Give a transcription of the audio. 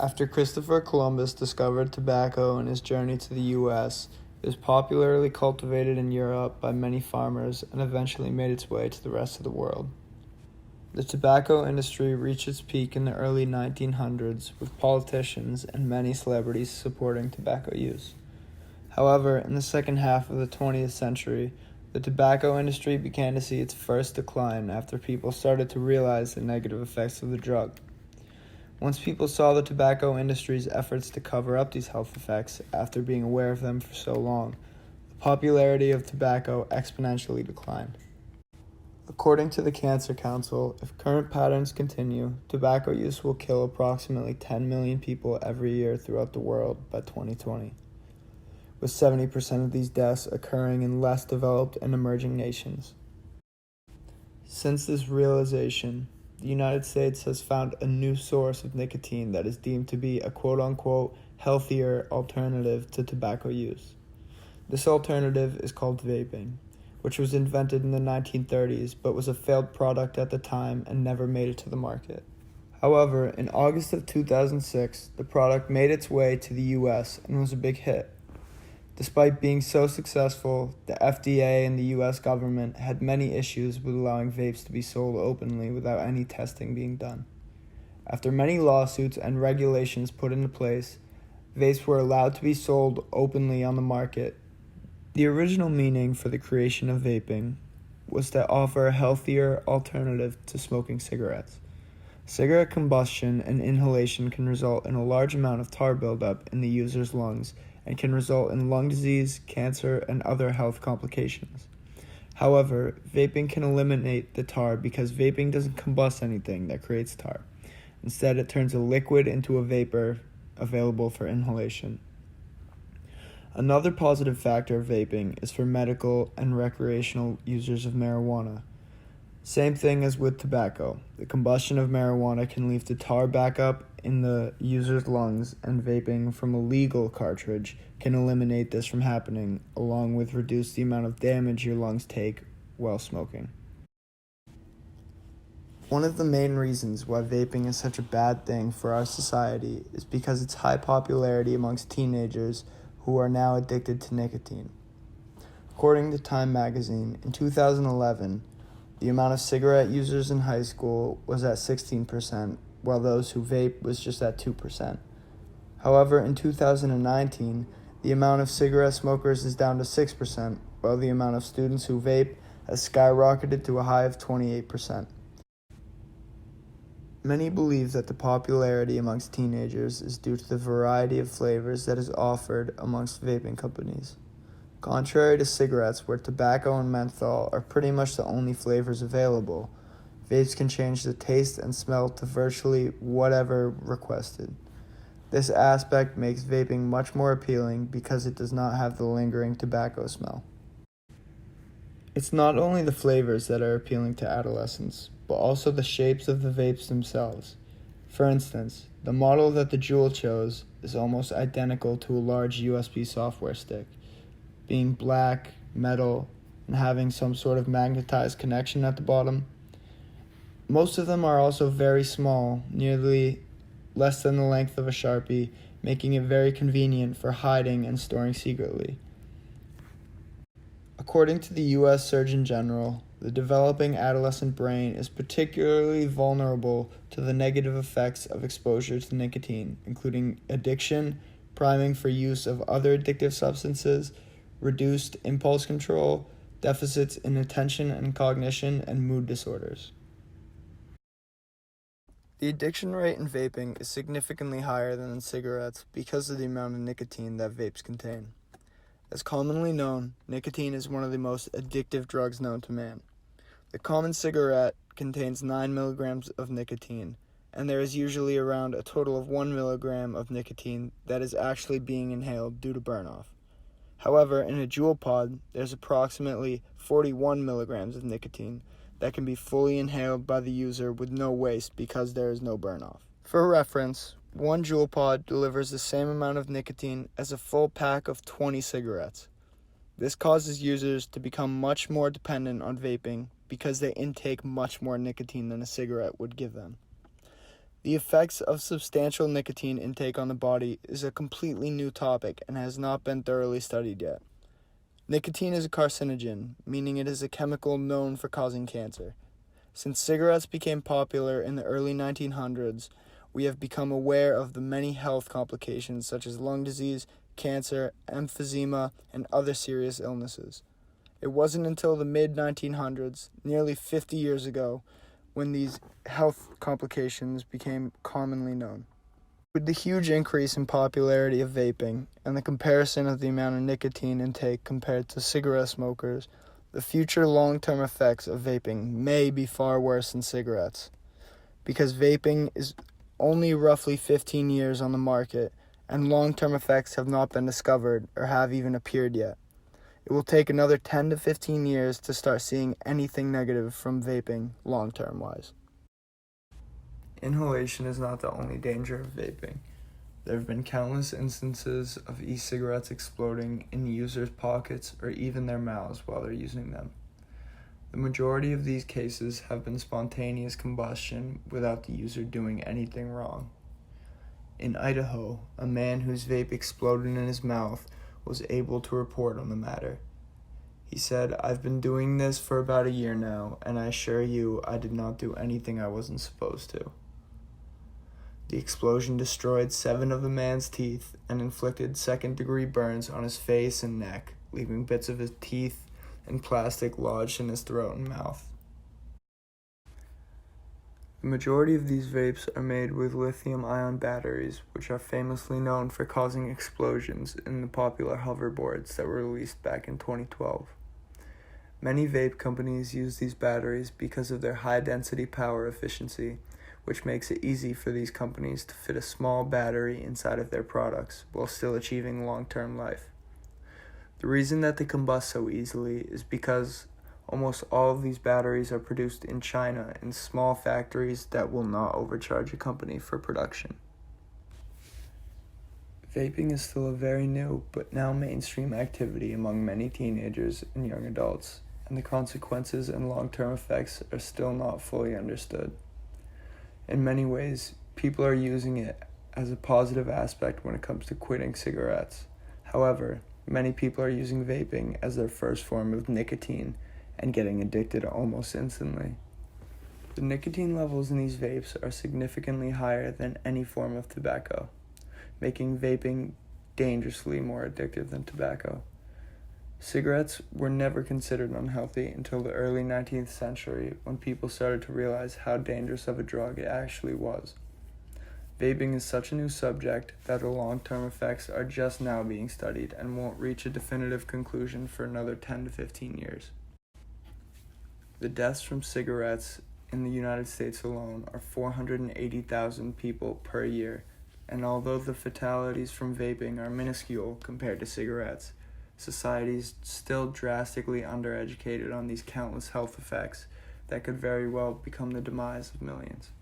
After Christopher Columbus discovered tobacco in his journey to the U.S., it was popularly cultivated in Europe by many farmers and eventually made its way to the rest of the world. The tobacco industry reached its peak in the early 1900s, with politicians and many celebrities supporting tobacco use. However, in the second half of the 20th century, the tobacco industry began to see its first decline after people started to realize the negative effects of the drug. Once people saw the tobacco industry's efforts to cover up these health effects after being aware of them for so long, the popularity of tobacco exponentially declined. According to the Cancer Council, if current patterns continue, tobacco use will kill approximately 10 million people every year throughout the world by 2020, with 70% of these deaths occurring in less developed and emerging nations. Since this realization, the United States has found a new source of nicotine that is deemed to be a quote-unquote healthier alternative to tobacco use. This alternative is called vaping, which was invented in the 1930s but was a failed product at the time and never made it to the market. However, in August of 2006, the product made its way to the US and was a big hit. Despite being so successful, the FDA and the U.S. government had many issues with allowing vapes to be sold openly without any testing being done. After many lawsuits and regulations put into place, vapes were allowed to be sold openly on the market. The original meaning for the creation of vaping was to offer a healthier alternative to smoking cigarettes. Cigarette combustion and inhalation can result in a large amount of tar buildup in the user's lungs and can result in lung disease, cancer, and other health complications. However, vaping can eliminate the tar because vaping doesn't combust anything that creates tar. Instead, it turns a liquid into a vapor available for inhalation. Another positive factor of vaping is for medical and recreational users of marijuana. Same thing as with tobacco. The combustion of marijuana can leave the tar back up in the user's lungs, and vaping from a legal cartridge can eliminate this from happening, along with reduce the amount of damage your lungs take while smoking. One of the main reasons why vaping is such a bad thing for our society is because its high popularity amongst teenagers who are now addicted to nicotine. According to Time magazine, in 2011, the amount of cigarette users in high school was at 16%, while those who vape was just at 2%. However, in 2019, the amount of cigarette smokers is down to 6%, while the amount of students who vape has skyrocketed to a high of 28%. Many believe that the popularity amongst teenagers is due to the variety of flavors that is offered amongst vaping companies. Contrary to cigarettes, where tobacco and menthol are pretty much the only flavors available, vapes can change the taste and smell to virtually whatever requested. This aspect makes vaping much more appealing because it does not have the lingering tobacco smell. It's not only the flavors that are appealing to adolescents, but also the shapes of the vapes themselves. For instance, the model that the Juul chose is almost identical to a large USB software stick, being black, metal, and having some sort of magnetized connection at the bottom. Most of them are also very small, nearly less than the length of a Sharpie, making it very convenient for hiding and storing secretly. According to the U.S. Surgeon General, the developing adolescent brain is particularly vulnerable to the negative effects of exposure to nicotine, including addiction, priming for use of other addictive substances, reduced impulse control, deficits in attention and cognition, and mood disorders. The addiction rate in vaping is significantly higher than in cigarettes because of the amount of nicotine that vapes contain. As commonly known, nicotine is one of the most addictive drugs known to man. The common cigarette contains 9 milligrams of nicotine, and there is usually around a total of 1 milligram of nicotine that is actually being inhaled due to burn-off. However, in a Juul pod, there's approximately 41 milligrams of nicotine that can be fully inhaled by the user with no waste because there is no burn-off. For reference, one Juul pod delivers the same amount of nicotine as a full pack of 20 cigarettes. This causes users to become much more dependent on vaping because they intake much more nicotine than a cigarette would give them. The effects of substantial nicotine intake on the body is a completely new topic and has not been thoroughly studied yet. Nicotine is a carcinogen, meaning it is a chemical known for causing cancer. Since cigarettes became popular in the early 1900s, we have become aware of the many health complications such as lung disease, cancer, emphysema, and other serious illnesses. It wasn't until the mid-1900s, nearly 50 years ago, when these health complications became commonly known. With the huge increase in popularity of vaping and the comparison of the amount of nicotine intake compared to cigarette smokers, the future long-term effects of vaping may be far worse than cigarettes. Because vaping is only roughly 15 years on the market and long-term effects have not been discovered or have even appeared yet. It will take another 10 to 15 years to start seeing anything negative from vaping long-term wise. Inhalation is not the only danger of vaping. There have been countless instances of e-cigarettes exploding in users' pockets or even their mouths while they're using them. The majority of these cases have been spontaneous combustion without the user doing anything wrong. In Idaho, a man whose vape exploded in his mouth was able to report on the matter. He said, "I've been doing this for about a year now, and I assure you I did not do anything I wasn't supposed to." The explosion destroyed 7 of the man's teeth and inflicted second-degree burns on his face and neck, leaving bits of his teeth and plastic lodged in his throat and mouth. The majority of these vapes are made with lithium-ion batteries, which are famously known for causing explosions in the popular hoverboards that were released back in 2012. Many vape companies use these batteries because of their high-density power efficiency, which makes it easy for these companies to fit a small battery inside of their products while still achieving long-term life. The reason that they combust so easily is because almost all of these batteries are produced in China in small factories that will not overcharge a company for production. Vaping is still a very new but now mainstream activity among many teenagers and young adults, and the consequences and long-term effects are still not fully understood. In many ways, people are using it as a positive aspect when it comes to quitting cigarettes. However, many people are using vaping as their first form of nicotine and getting addicted almost instantly. The nicotine levels in these vapes are significantly higher than any form of tobacco, making vaping dangerously more addictive than tobacco. Cigarettes were never considered unhealthy until the early 19th century when people started to realize how dangerous of a drug it actually was. Vaping is such a new subject that the long-term effects are just now being studied and won't reach a definitive conclusion for another 10 to 15 years. The deaths from cigarettes in the United States alone are 480,000 people per year, and although the fatalities from vaping are minuscule compared to cigarettes, society is still drastically undereducated on these countless health effects that could very well become the demise of millions.